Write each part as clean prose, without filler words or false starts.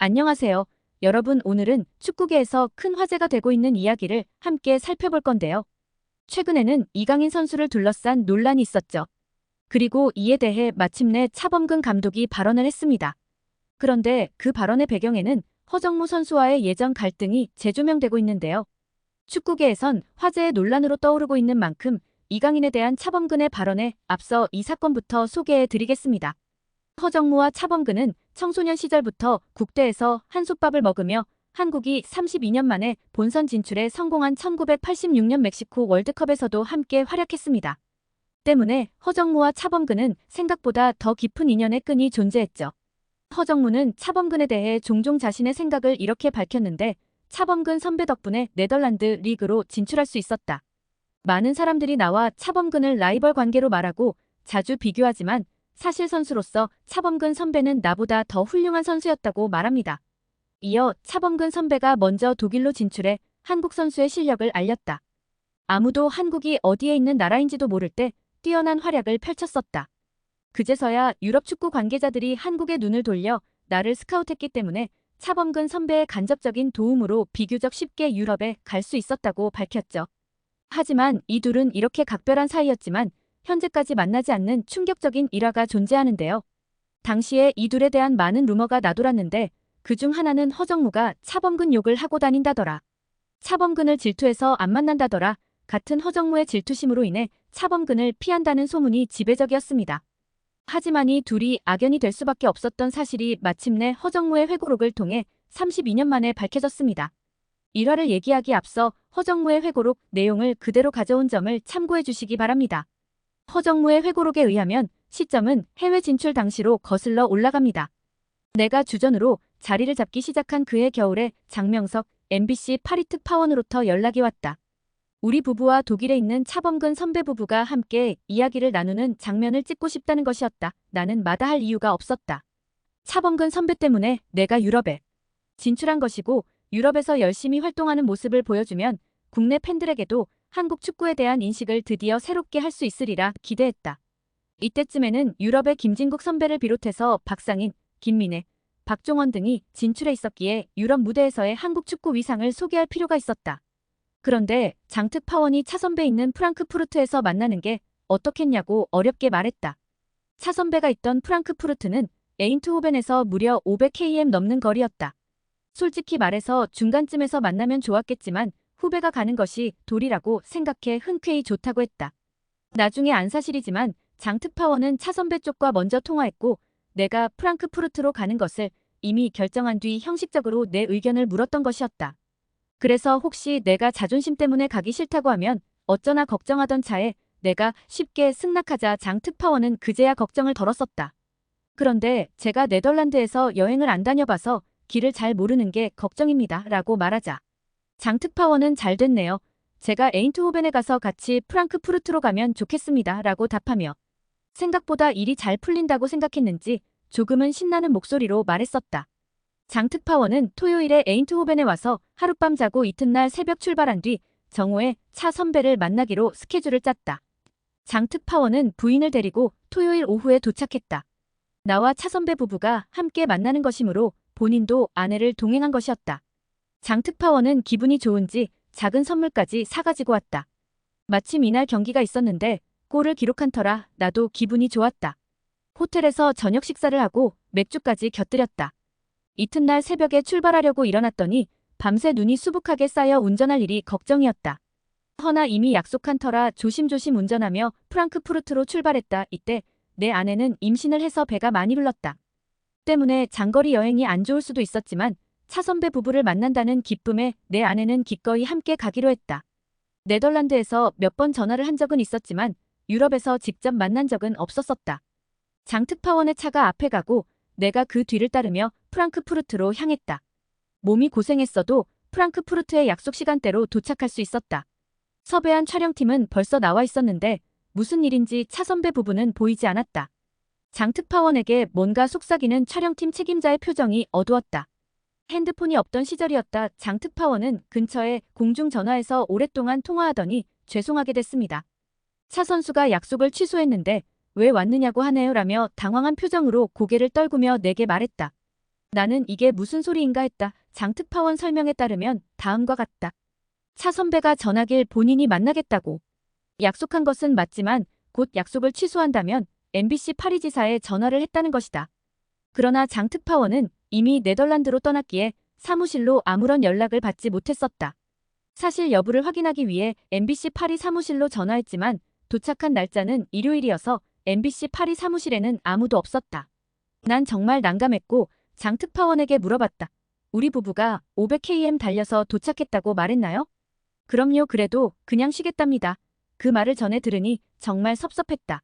안녕하세요. 여러분, 오늘은 축구계에서 큰 화제가 되고 있는 이야기를 함께 살펴볼 건데요. 최근에는 이강인 선수를 둘러싼 논란이 있었죠. 그리고 이에 대해 마침내 차범근 감독이 발언을 했습니다. 그런데 그 발언의 배경에는 허정무 선수와의 예전 갈등이 재조명되고 있는데요. 축구계에선 화제의 논란으로 떠오르고 있는 만큼 이강인에 대한 차범근의 발언에 앞서 이 사건부터 소개해 드리겠습니다. 허정무와 차범근은 청소년 시절부터 국대에서 한솥밥을 먹으며 한국이 32년 만에 본선 진출에 성공한 1986년 멕시코 월드컵에서도 함께 활약했습니다. 때문에 허정무와 차범근은 생각보다 더 깊은 인연의 끈이 존재했죠. 허정무는 차범근에 대해 종종 자신의 생각을 이렇게 밝혔는데, 차범근 선배 덕분에 네덜란드 리그로 진출할 수 있었다. 많은 사람들이 나와 차범근을 라이벌 관계로 말하고 자주 비교하지만 사실 선수로서 차범근 선배는 나보다 더 훌륭한 선수였다고 말합니다. 이어 차범근 선배가 먼저 독일로 진출해 한국 선수의 실력을 알렸다. 아무도 한국이 어디에 있는 나라인지도 모를 때 뛰어난 활약을 펼쳤었다. 그제서야 유럽 축구 관계자들이 한국에 눈을 돌려 나를 스카우트했기 때문에 차범근 선배의 간접적인 도움으로 비교적 쉽게 유럽에 갈 수 있었다고 밝혔죠. 하지만 이 둘은 이렇게 각별한 사이였지만 현재까지 만나지 않는 충격적인 일화가 존재하는데요. 당시에 이 둘에 대한 많은 루머가 나돌았는데 그중 하나는 허정무가 차범근 욕을 하고 다닌다더라. 차범근을 질투해서 안 만난다더라. 같은 허정무의 질투심으로 인해 차범근을 피한다는 소문이 지배적이었습니다. 하지만 이 둘이 악연이 될 수밖에 없었던 사실이 마침내 허정무의 회고록을 통해 32년 만에 밝혀졌습니다. 일화를 얘기하기 앞서 허정무의 회고록 내용을 그대로 가져온 점을 참고해 주시기 바랍니다. 허정무의 회고록에 의하면 시점은 해외 진출 당시로 거슬러 올라갑니다. 내가 주전으로 자리를 잡기 시작한 그해 겨울에 장명석 MBC 파리 특파원으로부터 연락이 왔다. 우리 부부와 독일에 있는 차범근 선배 부부가 함께 이야기를 나누는 장면을 찍고 싶다는 것이었다. 나는 마다할 이유가 없었다. 차범근 선배 때문에 내가 유럽에 진출한 것이고, 유럽에서 열심히 활동하는 모습을 보여주면 국내 팬들에게도 한국 축구에 대한 인식을 드디어 새롭게 할 수 있으리라 기대했다. 이때쯤에는 유럽의 김진국 선배를 비롯해서 박상인, 김민혜, 박종원 등이 진출해 있었기에 유럽 무대에서의 한국 축구 위상을 소개할 필요가 있었다. 그런데 장특파원이 차 선배 있는 프랑크푸르트에서 만나는 게 어떻겠냐고 어렵게 말했다. 차 선배가 있던 프랑크푸르트는 에인트호벤에서 무려 500km 넘는 거리였다. 솔직히 말해서 중간쯤에서 만나면 좋았겠지만 후배가 가는 것이 도리라고 생각해 흔쾌히 좋다고 했다. 나중에 안 사실이지만 장특파원은 차 선배 쪽과 먼저 통화했고, 내가 프랑크푸르트로 가는 것을 이미 결정한 뒤 형식적으로 내 의견을 물었던 것이었다. 그래서 혹시 내가 자존심 때문에 가기 싫다고 하면 어쩌나 걱정하던 차에 내가 쉽게 승낙하자 장특파원은 그제야 걱정을 덜었었다. 그런데 제가 네덜란드에서 여행을 안 다녀봐서 길을 잘 모르는 게 걱정입니다. 라고 말하자 장특파원은 잘 됐네요. 제가 에인트호벤에 가서 같이 프랑크푸르트로 가면 좋겠습니다. 라고 답하며 생각보다 일이 잘 풀린다고 생각했는지 조금은 신나는 목소리로 말했었다. 장특파원은 토요일에 에인트호벤에 와서 하룻밤 자고 이튿날 새벽 출발한 뒤 정오에 차 선배를 만나기로 스케줄을 짰다. 장특파원은 부인을 데리고 토요일 오후에 도착했다. 나와 차 선배 부부가 함께 만나는 것이므로 본인도 아내를 동행한 것이었다. 장특파원은 기분이 좋은지 작은 선물까지 사가지고 왔다. 마침 이날 경기가 있었는데 골을 기록한 터라 나도 기분이 좋았다. 호텔에서 저녁 식사를 하고 맥주까지 곁들였다. 이튿날 새벽에 출발하려고 일어났더니 밤새 눈이 수북하게 쌓여 운전할 일이 걱정이었다. 허나 이미 약속한 터라 조심조심 운전하며 프랑크푸르트로 출발했다. 이때 내 아내는 임신을 해서 배가 많이 불렀다. 때문에 장거리 여행이 안 좋을 수도 있었지만 차 선배 부부를 만난다는 기쁨에 내 아내는 기꺼이 함께 가기로 했다. 네덜란드에서 몇 번 전화를 한 적은 있었지만 유럽에서 직접 만난 적은 없었었다. 장특파원의 차가 앞에 가고 내가 그 뒤를 따르며 프랑크푸르트로 향했다. 몸이 고생했어도 프랑크푸르트의 약속 시간대로 도착할 수 있었다. 섭외한 촬영팀은 벌써 나와 있었는데 무슨 일인지 차 선배 부부는 보이지 않았다. 장특파원에게 뭔가 속삭이는 촬영팀 책임자의 표정이 어두웠다. 핸드폰이 없던 시절이었다. 장특파원은 근처에 공중전화에서 오랫동안 통화하더니 죄송하게 됐습니다. 차 선수가 약속을 취소했는데 왜 왔느냐고 하네요 라며 당황한 표정으로 고개를 떨구며 내게 말했다. 나는 이게 무슨 소리인가 했다. 장특파원 설명에 따르면 다음과 같다. 차 선배가 전하길 본인이 만나겠다고. 약속한 것은 맞지만 곧 약속을 취소한다면 MBC 파리지사에 전화를 했다는 것이다. 그러나 장특파원은 이미 네덜란드로 떠났기에 사무실로 아무런 연락을 받지 못했었다. 사실 여부를 확인하기 위해 MBC 파리 사무실로 전화했지만 도착한 날짜는 일요일이어서 MBC 파리 사무실에는 아무도 없었다. 난 정말 난감했고 장특파원에게 물어봤다. 우리 부부가 500km 달려서 도착했다고 말했나요? 그럼요. 그래도 그냥 쉬겠답니다. 그 말을 전해 들으니 정말 섭섭했다.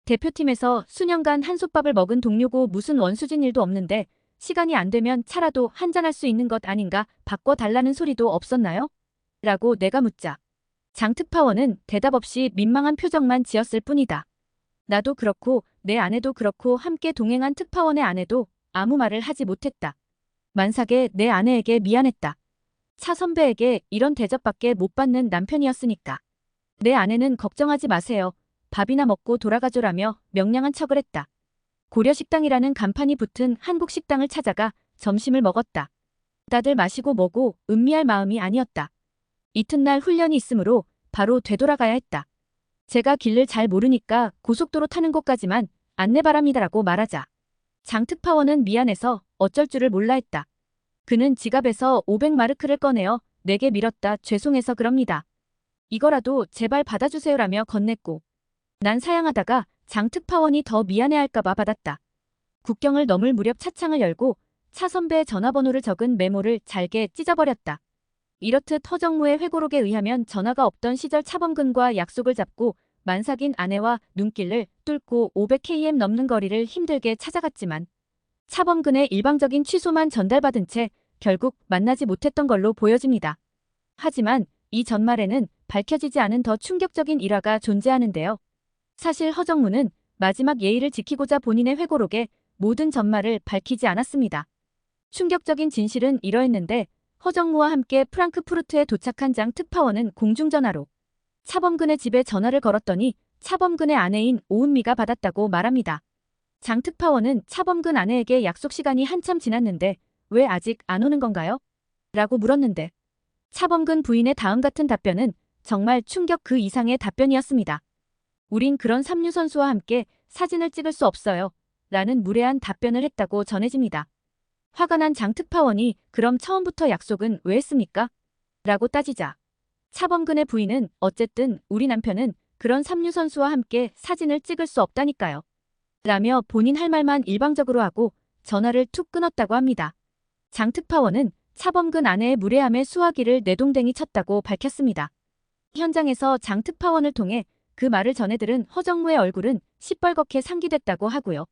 대표팀에서 수년간 한솥밥을 먹은 동료고 무슨 원수진 일도 없는데 시간이 안 되면 차라도 한잔할 수 있는 것 아닌가 바꿔달라는 소리도 없었나요? 라고 내가 묻자. 장특파원은 대답 없이 민망한 표정만 지었을 뿐이다. 나도 그렇고 내 아내도 그렇고 함께 동행한 특파원의 아내도 아무 말을 하지 못했다. 만삭에 내 아내에게 미안했다. 차 선배에게 이런 대접밖에 못 받는 남편이었으니까. 내 아내는 걱정하지 마세요. 밥이나 먹고 돌아가줘라며 명량한 척을 했다. 고려식당이라는 간판이 붙은 한국 식당을 찾아가 점심을 먹었다. 다들 마시고 뭐고 음미할 마음이 아니었다. 이튿날 훈련이 있으므로 바로 되돌아가야 했다. 제가 길을 잘 모르니까 고속도로 타는 곳까지만 안내 바랍니다라고 말하자. 장특파원은 미안해서 어쩔 줄을 몰라 했다. 그는 지갑에서 500마르크를 꺼내어 내게 밀었다. 죄송해서 그럽니다. 이거라도 제발 받아주세요라며 건넸고 난 사양하다가 장특파원이 더 미안해할까봐 받았다. 국경을 넘을 무렵 차창을 열고 차 선배의 전화번호를 적은 메모를 잘게 찢어버렸다. 이렇듯 허정무의 회고록에 의하면 전화가 없던 시절 차범근과 약속을 잡고 만삭인 아내와 눈길을 뚫고 500km 넘는 거리를 힘들게 찾아갔지만 차범근의 일방적인 취소만 전달받은 채 결국 만나지 못했던 걸로 보여집니다. 하지만 이 전말에는 밝혀지지 않은 더 충격적인 일화가 존재하는데요. 사실 허정무는 마지막 예의를 지키고자 본인의 회고록에 모든 전말을 밝히지 않았습니다. 충격적인 진실은 이러했는데 허정무와 함께 프랑크푸르트에 도착한 장특파원은 공중전화로 차범근의 집에 전화를 걸었더니 차범근의 아내인 오은미가 받았다고 말합니다. 장특파원은 차범근 아내에게 약속 시간이 한참 지났는데 왜 아직 안 오는 건가요? 라고 물었는데 차범근 부인의 다음 같은 답변은 정말 충격 그 이상의 답변이었습니다. 우린 그런 삼류 선수와 함께 사진을 찍을 수 없어요. 라는 무례한 답변을 했다고 전해집니다. 화가 난 장특파원이 그럼 처음부터 약속은 왜 했습니까? 라고 따지자. 차범근의 부인은 어쨌든 우리 남편은 그런 삼류 선수와 함께 사진을 찍을 수 없다니까요. 라며 본인 할 말만 일방적으로 하고 전화를 툭 끊었다고 합니다. 장특파원은 차범근 아내의 무례함에 수화기를 내동댕이 쳤다고 밝혔습니다. 현장에서 장특파원을 통해 그 말을 전해들은 허정무의 얼굴은 시뻘겋게 상기됐다고 하고요.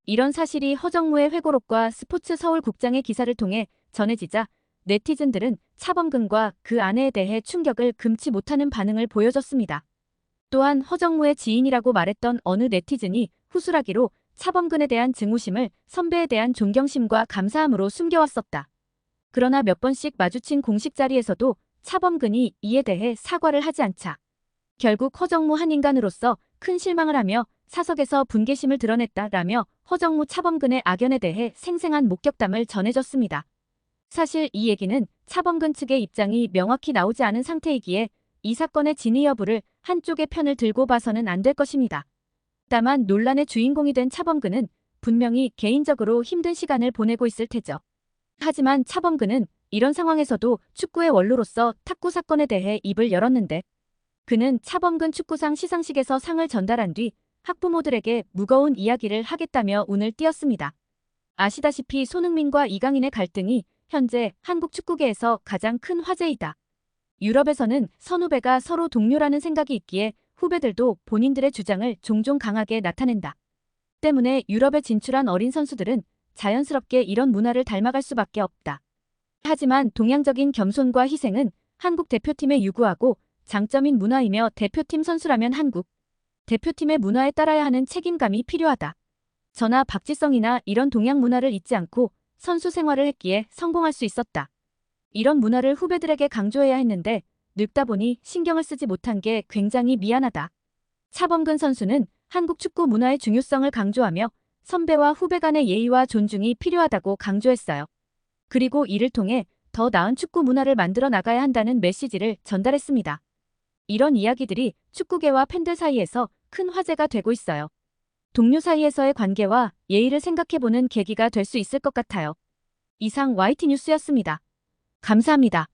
이런 사실이 허정무의 회고록과 스포츠 서울 국장의 기사를 통해 전해지자 네티즌들은 차범근과 그 아내에 대해 충격을 금치 못하는 반응을 보여줬습니다. 또한 허정무의 지인이라고 말했던 어느 네티즌이 후술하기로 차범근에 대한 증오심을 선배에 대한 존경심과 감사함으로 숨겨왔었다. 그러나 몇 번씩 마주친 공식 자리에서도 차범근이 이에 대해 사과를 하지 않자 결국 허정무 한 인간으로서 큰 실망을 하며 사석에서 분개심을 드러냈다라며 허정무 차범근의 악연에 대해 생생한 목격담을 전해줬습니다. 사실 이 얘기는 차범근 측의 입장이 명확히 나오지 않은 상태이기에 이 사건의 진위 여부를 한쪽의 편을 들고 봐서는 안 될 것입니다. 다만 논란의 주인공이 된 차범근은 분명히 개인적으로 힘든 시간을 보내고 있을 테죠. 하지만 차범근은 이런 상황에서도 축구의 원로로서 탁구 사건에 대해 입을 열었는데 그는 차범근 축구상 시상식에서 상을 전달한 뒤 학부모들에게 무거운 이야기를 하겠다며 운을 띄었습니다. 아시다시피 손흥민과 이강인의 갈등이 현재 한국 축구계에서 가장 큰 화제이다. 유럽에서는 선후배가 서로 동료라는 생각이 있기에 후배들도 본인들의 주장을 종종 강하게 나타낸다. 때문에 유럽에 진출한 어린 선수들은 자연스럽게 이런 문화를 닮아갈 수밖에 없다. 하지만 동양적인 겸손과 희생은 한국 대표팀에 유구하고 장점인 문화이며 대표팀 선수라면 한국 대표팀의 문화에 따라야 하는 책임감이 필요하다. 저나 박지성이나 이런 동양 문화를 잊지 않고 선수 생활을 했기에 성공할 수 있었다. 이런 문화를 후배들에게 강조해야 했는데 늙다 보니 신경을 쓰지 못한 게 굉장히 미안하다. 차범근 선수는 한국 축구 문화의 중요성을 강조하며 선배와 후배 간의 예의와 존중이 필요하다고 강조했어요. 그리고 이를 통해 더 나은 축구 문화를 만들어 나가야 한다는 메시지를 전달했습니다. 이런 이야기들이 축구계와 팬들 사이에서 큰 화제가 되고 있어요. 동료 사이에서의 관계와 예의를 생각해보는 계기가 될 수 있을 것 같아요. 이상 YT 뉴스였습니다. 감사합니다.